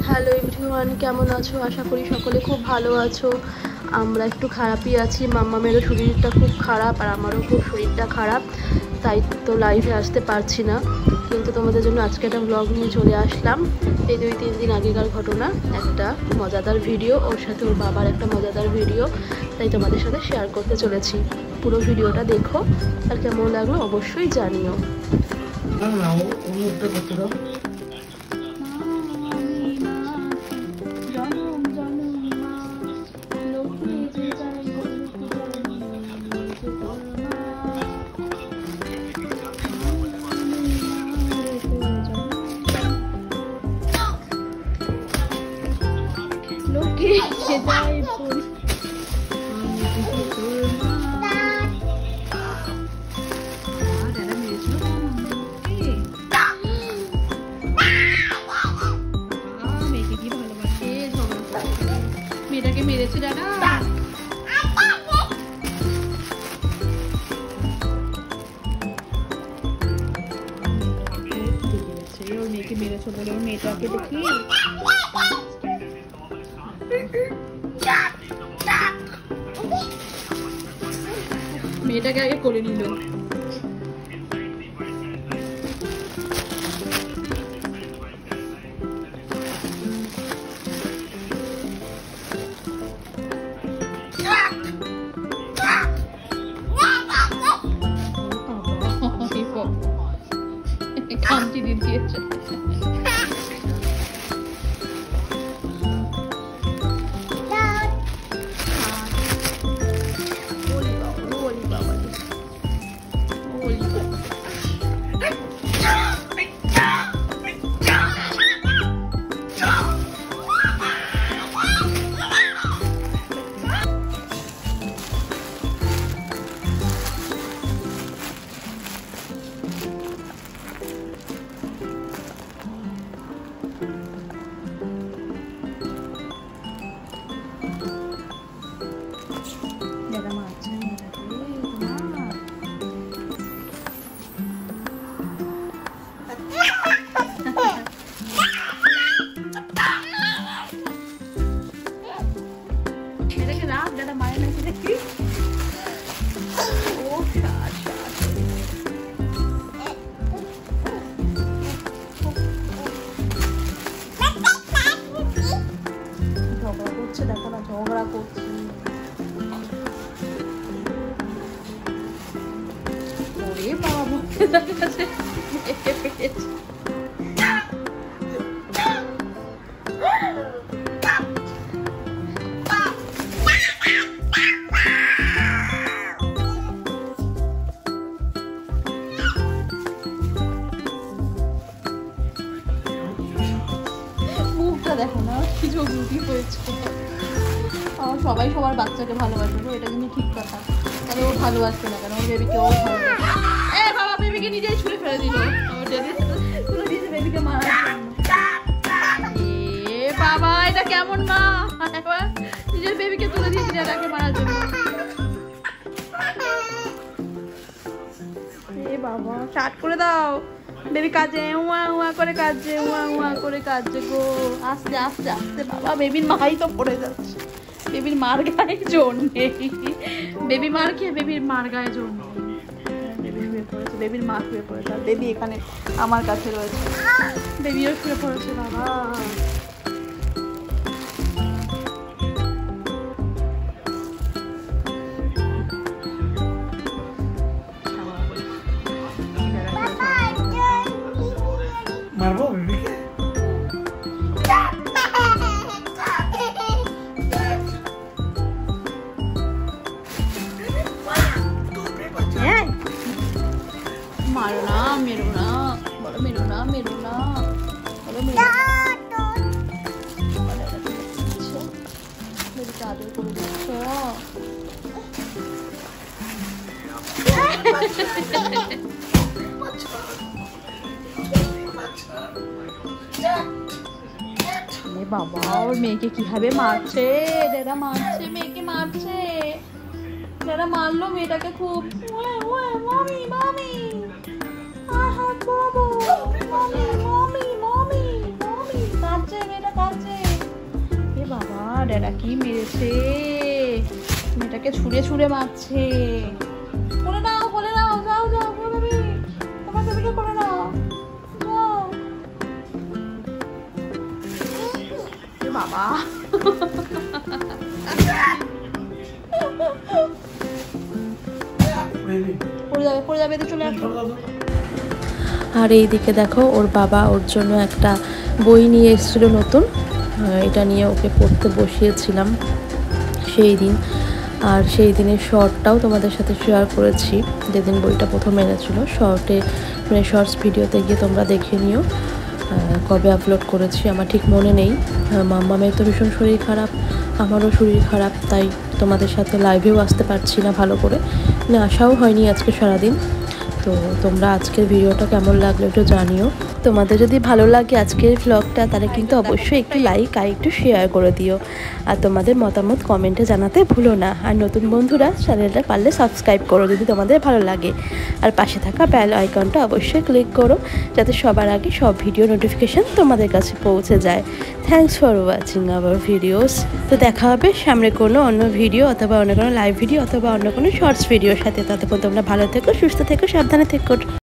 Hello everyone, কেমন আছো? আশা করি সকলে খুব ভালো আছো। আমরা একটু খারাপই আছি। মাম্মামেরও শরীরটা খুব খারাপ আর আমারও খুব শরীরটা খারাপ, তাই তো লাইভে আসতে পারছি না। কিন্তু তোমাদের জন্য আজকে একটা ব্লগ নিয়ে চলে আসলাম। এই 2-3 দিন আগেকার ঘটনা, একটা মজাদার ভিডিও, ওর সাথে ওর বাবার একটা মজাদার ভিডিও, তাই তোমাদের সাথে শেয়ার করতে চলেছি। পুরো ভিডিওটা দেখো, আর কেমন লাগলো অবশ্যই জানিও। মেয়েটাকে মেরেছে দাদা। ওর মেয়েকে মেরেছে বলে ওর মেয়েটাকে দেখি মেয়েটাকে আগে কোলে নিল। কামটি দিয়ে দিয়েছে। দেখো না, ঝগড়া করছি। ওরে বাবা, মুখে দেখাচ্ছে মুখটা দেখো না, কি জরুরি হয়েছে। সবাই সবার বাচ্চাকে ভালোবাসবে, এটা কিন্তু ঠিক কথা। তাহলে ও ভালোবাসবে না কেন? ওর বেবিকে ও ভালোবাসবে। এ বাবা, বেবিকে নিজেই ছুঁড়ে ফেলে দিল। বেবিকে মারার জন্য। এ বাবা, এটা কেমন মা? নিজের বেবিকে তুলে দিয়েছিল তাকে মারার জন্য। এ বাবা, স্টার্ট করে দাও। বেবি কাজে উয়া উয়া করে কাজে, উয়া উয়া করে কাজে গো। আস্তে আস্তে আস্তে বাবা, বেবির মাই তো পড়ে যাচ্ছে। বেবির মার গায়ে জোর নেই। বেবি মার খেয়ে বেবির মার গায়ে জোর নেই। বেবি শুয়ে পড়েছে, বেবির মা শুয়ে পড়েছে, আর বেবি এখানে আমার কাছে রয়েছে। বেবিও শুয়ে পড়েছে বাবা। মারবো বেবিকে? মারো না, মেরো না, বলো মেরো না, মেরো না, বলো মেরো না। বেবিকে আদর করে দিচ্ছ। বাবা, ওর মেয়েকে কিভাবে মারছে। দাদা মারছে, মেয়েকে মারছে। দাদা মারলো মেয়েটাকে খুব। মামি মামি, আহা বাবু, মামি মামি মামি মামি, কাঁদছে মেয়েটা। বেচারা কি মেরেছে, মেয়েটাকে ছুঁড়ে ছুঁড়ে মারছে। করে নাও যাও যাও বেবি, তোমার বেবিকে করে নাও যাও। বাবা পড়ে যাবে তো চলে আসো। আর এই দিকে দেখো ওর বাবা ওর জন্য একটা বই নিয়ে এসেছিল নতুন, এটা নিয়ে ওকে পড়তে বসিয়েছিলাম সেই দিন। আর সেই দিনের শর্টটাও তোমাদের সাথে শেয়ার করেছি, যেদিন বইটা প্রথম এনেছিল। মানে শর্টস ভিডিওতে গিয়ে তোমরা দেখে নিও, কবে আপলোড করেছি আমার ঠিক মনে নেই। মাম্মামের তো ভীষণ শরীর খারাপ, আমারও শরীর খারাপ, তাই তোমাদের সাথে লাইভেও আসতে পারছি না ভালো করে, মানে আসাও হয়নি আজকে সারাদিন। তো তোমরা আজকের ভিডিওটা কেমন লাগলো একটু জানিও। তোমাদের যদি ভালো লাগে আজকের ভ্লগটা তাহলে কিন্তু অবশ্যই একটু লাইক আর একটু শেয়ার করে দিও, আর তোমাদের মতামত কমেন্টে জানাতে ভুলো না। আর নতুন বন্ধুরা চ্যানেলটা পারলে সাবস্ক্রাইব করো যদি তোমাদের ভালো লাগে, আর পাশে থাকা বেল আইকনটা অবশ্যই ক্লিক করো যাতে সবার আগে সব ভিডিও নোটিফিকেশান তোমাদের কাছে পৌঁছে যায়। Thanks for watching hour videos. তো দেখা হবে সামনে কোনো অন্য ভিডিও অথবা অন্য কোনো লাইভ ভিডিও অথবা অন্য কোনো শর্টস ভিডিওর সাথে। ততক্ষণ তোমরা ভালো থেকো, সুস্থ থেকো, সাবধানে থেকো।